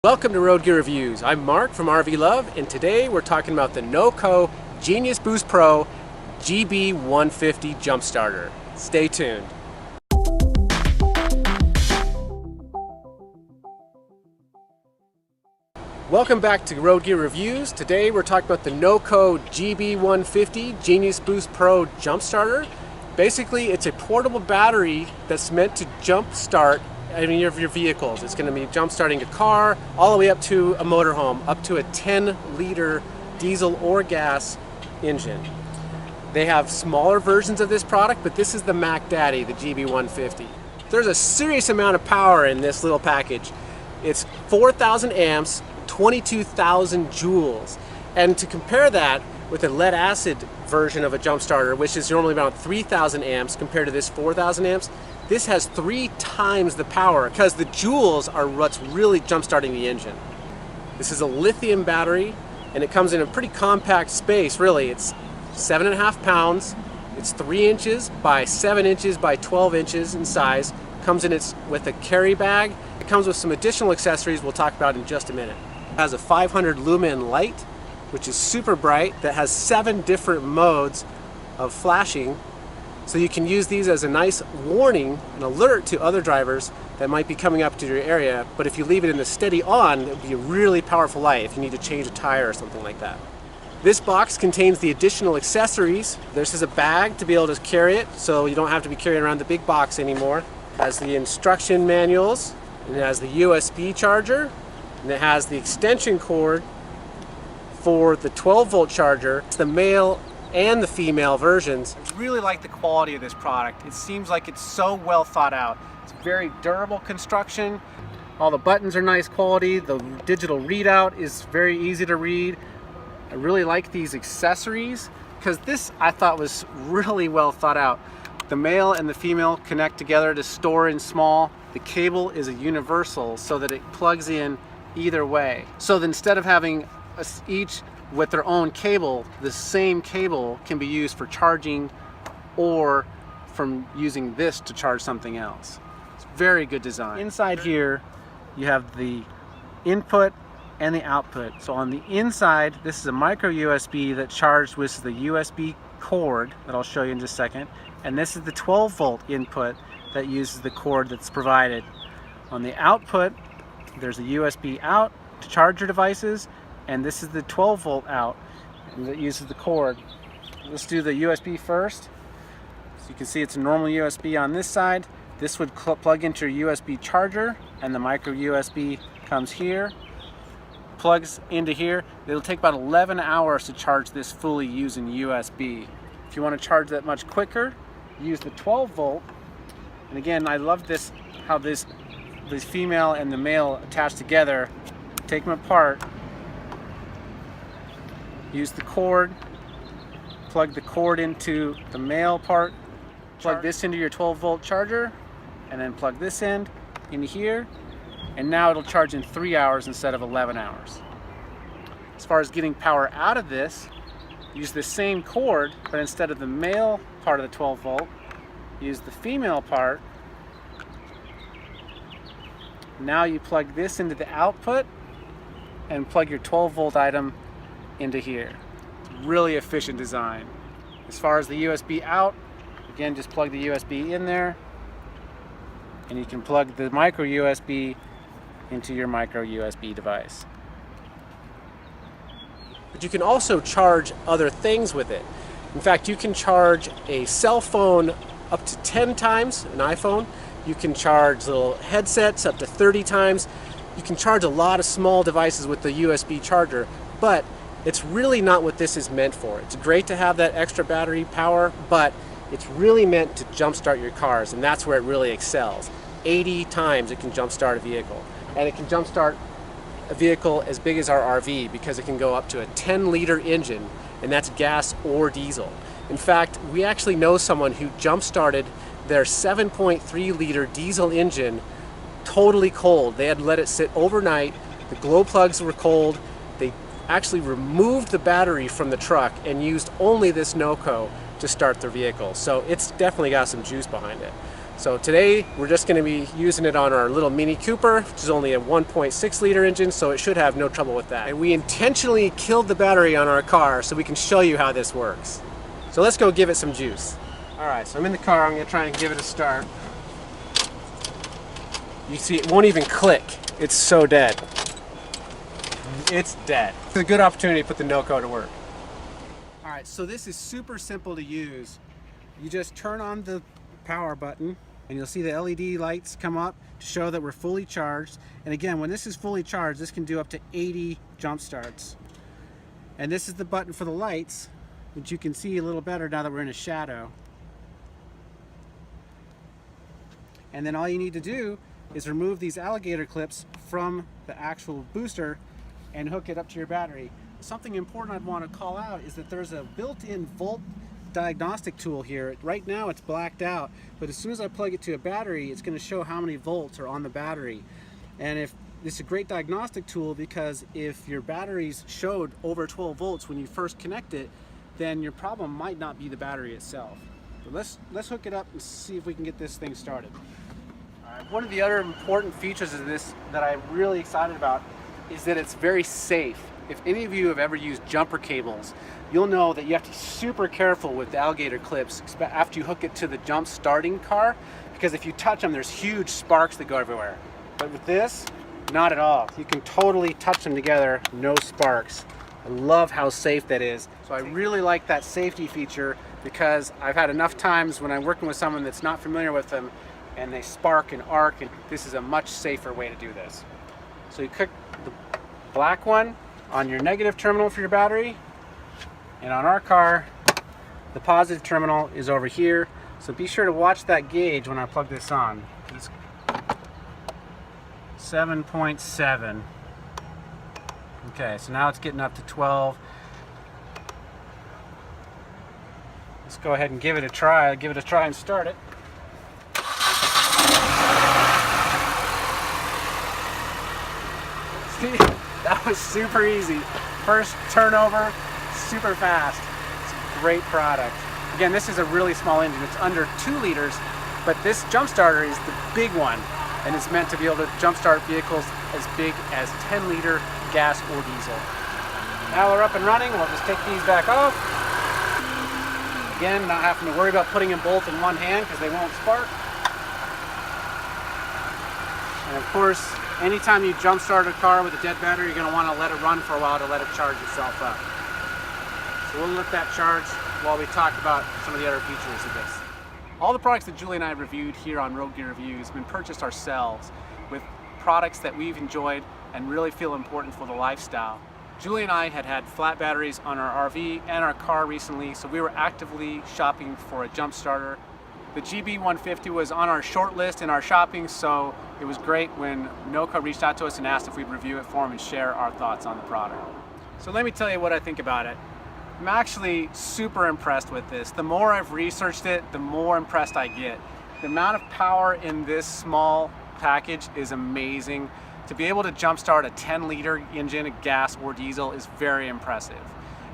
Welcome to Road Gear Reviews. I'm Mark from rvlove, and today we're talking about the NOCO Genius Boost Pro GB150 Jump Starter. Stay tuned. Welcome back to Road Gear Reviews. Today we're talking about the NOCO GB150 Genius Boost Pro Jump Starter. Basically, it's a portable battery that's meant to jump start any of your vehicles. It's going to be jump starting a car all the way up to a motorhome, up to a 10-liter diesel or gas engine. They have smaller versions of this product, but this is the Mac Daddy, the GB150. There's a serious amount of power in this little package. It's 4,000 amps, 22,000 joules. And to compare that with a lead acid version of a jump starter, which is normally about 3,000 amps compared to this 4,000 amps, this has 3 times the power because the joules are what's really jump starting the engine. This is a lithium battery, and it comes in a pretty compact space, really. It's 7.5 pounds, it's 3 inches by 7 inches by 12 inches in size. Comes in with a carry bag. It comes with some additional accessories we'll talk about in just a minute. It has a 500 lumen light, which is super bright, that has 7 different modes of flashing. So you can use these as a nice warning, an alert to other drivers that might be coming up to your area. But if you leave it in the steady on, it would be a really powerful light if you need to change a tire or something like that. This box contains the additional accessories. This is a bag to be able to carry it, so you don't have to be carrying around the big box anymore. It has the instruction manuals, and it has the USB charger, and it has the extension cord for the 12-volt charger. It's the male and the female versions. I really like the quality of this product. It seems like it's so well thought out. It's very durable construction. All the buttons are nice quality. The digital readout is very easy to read. I really like these accessories because this I thought was really well thought out. The male and the female connect together to store in small. The cable is a universal so that it plugs in either way. So that instead of having each with their own cable, the same cable can be used for charging or from using this to charge something else. It's very good design. Inside here you have the input and the output. So on the inside, this is a micro USB that charged with the USB cord that I'll show you in just a second, and this is the 12-volt input that uses the cord that's provided. On the output, there's a USB out to charge your devices, and this is the 12-volt out that uses the cord. Let's do the USB first. So you can see it's a normal USB on this side. This would plug into your USB charger, and the micro USB comes here, plugs into here. It'll take about 11 hours to charge this fully using USB. If you want to charge that much quicker, use the 12-volt. And again, I love this, how this female and the male attach together. Take them apart. Use the cord, plug the cord into the male part, plug this into your 12-volt charger, and then plug this end into here, and now it'll charge in 3 hours instead of 11 hours. As far as getting power out of this, use the same cord, but instead of the male part of the 12-volt, use the female part. Now you plug this into the output and plug your 12-volt item into here. It's really efficient design. As far as the USB out, again, just plug the USB in there, and you can plug the micro USB into your micro USB device. But you can also charge other things with it. In fact, you can charge a cell phone up to 10 times, an iPhone. You can charge little headsets up to 30 times. You can charge a lot of small devices with the USB charger, but it's really not what this is meant for. It's great to have that extra battery power, but it's really meant to jumpstart your cars, and that's where it really excels. 80 times it can jumpstart a vehicle, and it can jumpstart a vehicle as big as our RV because it can go up to a 10-liter engine, and that's gas or diesel. In fact, we actually know someone who jump-started their 7.3-liter diesel engine totally cold. They had let it sit overnight, the glow plugs were cold, they actually removed the battery from the truck and used only this NOCO to start their vehicle. So it's definitely got some juice behind it. So today we're just going to be using it on our little Mini Cooper, which is only a 1.6 liter engine, so it should have no trouble with that. And we intentionally killed the battery on our car so we can show you how this works. So let's go give it some juice. Alright, so I'm in the car. I'm going to try and give it a start. You see it won't even click. It's so dead. It's dead. It's a good opportunity to put the NOCO to work. Alright, so this is super simple to use. You just turn on the power button and you'll see the LED lights come up to show that we're fully charged. And again, when this is fully charged, this can do up to 80 jump starts. And this is the button for the lights, which you can see a little better now that we're in a shadow. And then all you need to do is remove these alligator clips from the actual booster and hook it up to your battery. Something important I'd want to call out is that there's a built-in volt diagnostic tool here. Right now it's blacked out, but as soon as I plug it to a battery, it's going to show how many volts are on the battery. And if this is a great diagnostic tool, because if your batteries showed over 12 volts when you first connect it, then your problem might not be the battery itself. But let's hook it up and see if we can get this thing started. One of the other important features of this that I'm really excited about is that it's very safe. If any of you have ever used jumper cables, you'll know that you have to be super careful with the alligator clips after you hook it to the jump starting car, because if you touch them, there's huge sparks that go everywhere. But with this, not at all. You can totally touch them together, no sparks. I love how safe that is. So I really like that safety feature, because I've had enough times when I'm working with someone that's not familiar with them and they spark and arc, and this is a much safer way to do this. So you click the black one on your negative terminal for your battery, and on our car the positive terminal is over here. So be sure to watch that gauge when I plug this on. It's 7.7. Okay, so now it's getting up to 12. Let's go ahead and give it a try. Give it a try and start it. See, that was super easy. First turnover, super fast. It's a great product. Again, this is a really small engine. It's under 2 liters, but this jump starter is the big one, and it's meant to be able to jumpstart vehicles as big as 10 liter gas or diesel. Now we're up and running. We'll just take these back off. Again, not having to worry about putting them both in one hand because they won't spark. And of course, anytime you jump start a car with a dead battery, you're going to want to let it run for a while to let it charge itself up. So we'll let that charge while we talk about some of the other features of this. All the products that Julie and I have reviewed here on Road Gear Reviews have been purchased ourselves with products that we've enjoyed and really feel important for the lifestyle. Julie and I had flat batteries on our RV and our car recently, so we were actively shopping for a jump starter. The GB150 was on our short list in our shopping, so it was great when NOCO reached out to us and asked if we'd review it for them and share our thoughts on the product. So let me tell you what I think about it. I'm actually super impressed with this. The more I've researched it, the more impressed I get. The amount of power in this small package is amazing. To be able to jumpstart a 10 liter engine, gas or diesel, is very impressive.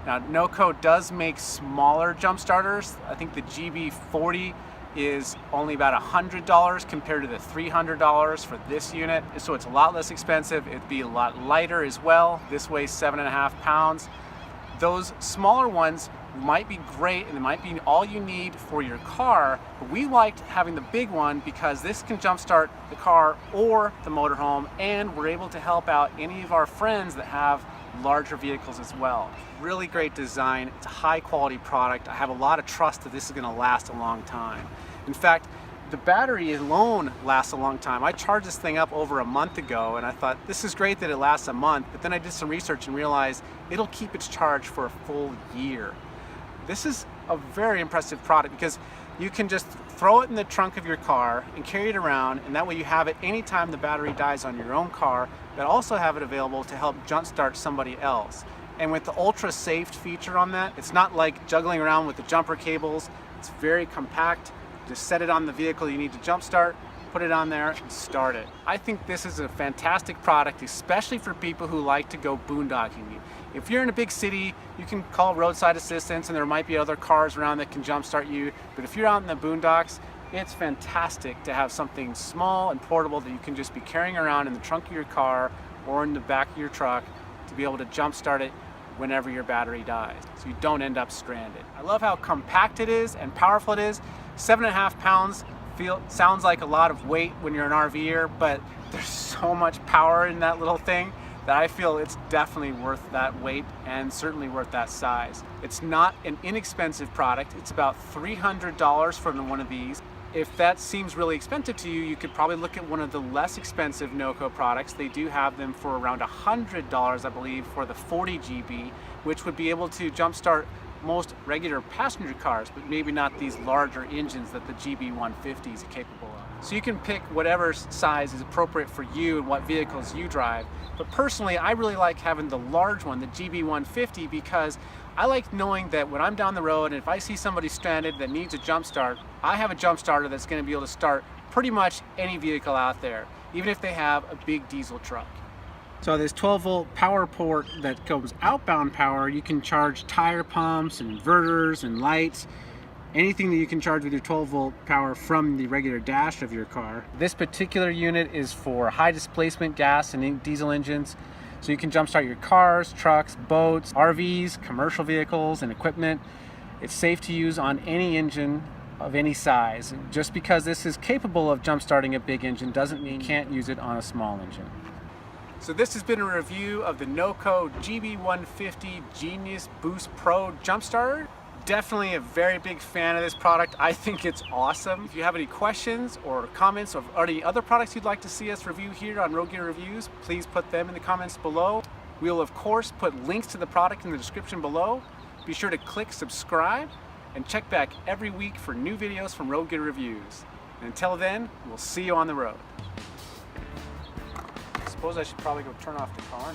Now, NOCO does make smaller jump starters. I think the GB40 is only about $100 compared to the $300 for this unit. So it's a lot less expensive. It'd be a lot lighter as well. This weighs 7.5 pounds. Those smaller ones might be great and it might be all you need for your car, but we liked having the big one because this can jumpstart the car or the motorhome, and we're able to help out any of our friends that have larger vehicles as well. Really great design. It's a high quality product. I have a lot of trust that this is going to last a long time. In fact, the battery alone lasts a long time. I charged this thing up over a month ago and I thought this is great that it lasts a month, but then I did some research and realized it'll keep its charge for a full year. This is a very impressive product because you can just throw it in the trunk of your car and carry it around, and that way you have it anytime the battery dies on your own car, but also have it available to help jumpstart somebody else. And with the ultra safe feature on that, it's not like juggling around with the jumper cables. It's very compact. Just set it on the vehicle you need to jumpstart, put it on there and start it. I think this is a fantastic product, especially for people who like to go boondocking. If you're in a big city, you can call roadside assistance and there might be other cars around that can jumpstart you, but if you're out in the boondocks, it's fantastic to have something small and portable that you can just be carrying around in the trunk of your car or in the back of your truck to be able to jump start it whenever your battery dies, so you don't end up stranded. I love how compact it is and powerful it is. 7.5 pounds sounds like a lot of weight when you're an RVer, but there's so much power in that little thing that I feel it's definitely worth that weight and certainly worth that size. It's not an inexpensive product. It's about $300 for one of these. If that seems really expensive to you, you could probably look at one of the less expensive NOCO products. They do have them for around $100, I believe, for the 40 GB, which would be able to jumpstart most regular passenger cars, but maybe not these larger engines that the GB150 is capable of. So you can pick whatever size is appropriate for you and what vehicles you drive. But personally, I really like having the large one, the GB150, because I like knowing that when I'm down the road and if I see somebody stranded that needs a jump start, I have a jump starter that's going to be able to start pretty much any vehicle out there, even if they have a big diesel truck. So this 12-volt power port that goes outbound power, you can charge tire pumps and inverters and lights, anything that you can charge with your 12-volt power from the regular dash of your car. This particular unit is for high displacement gas and diesel engines, so you can jumpstart your cars, trucks, boats, RVs, commercial vehicles, and equipment. It's safe to use on any engine of any size. Just because this is capable of jumpstarting a big engine doesn't mean you can't use it on a small engine. So this has been a review of the NOCO GB150 Genius Boost Pro Jumpstarter. Definitely a very big fan of this product. I think it's awesome. If you have any questions or comments or any other products you'd like to see us review here on Road Gear Reviews, please put them in the comments below. We'll of course put links to the product in the description below. Be sure to click subscribe and check back every week for new videos from Road Gear Reviews. And until then, we'll see you on the road. I suppose I should probably go turn off the car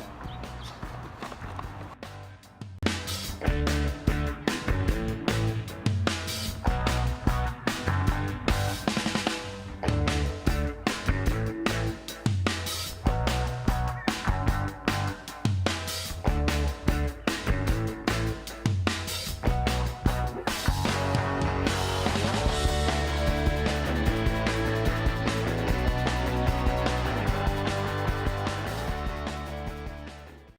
now.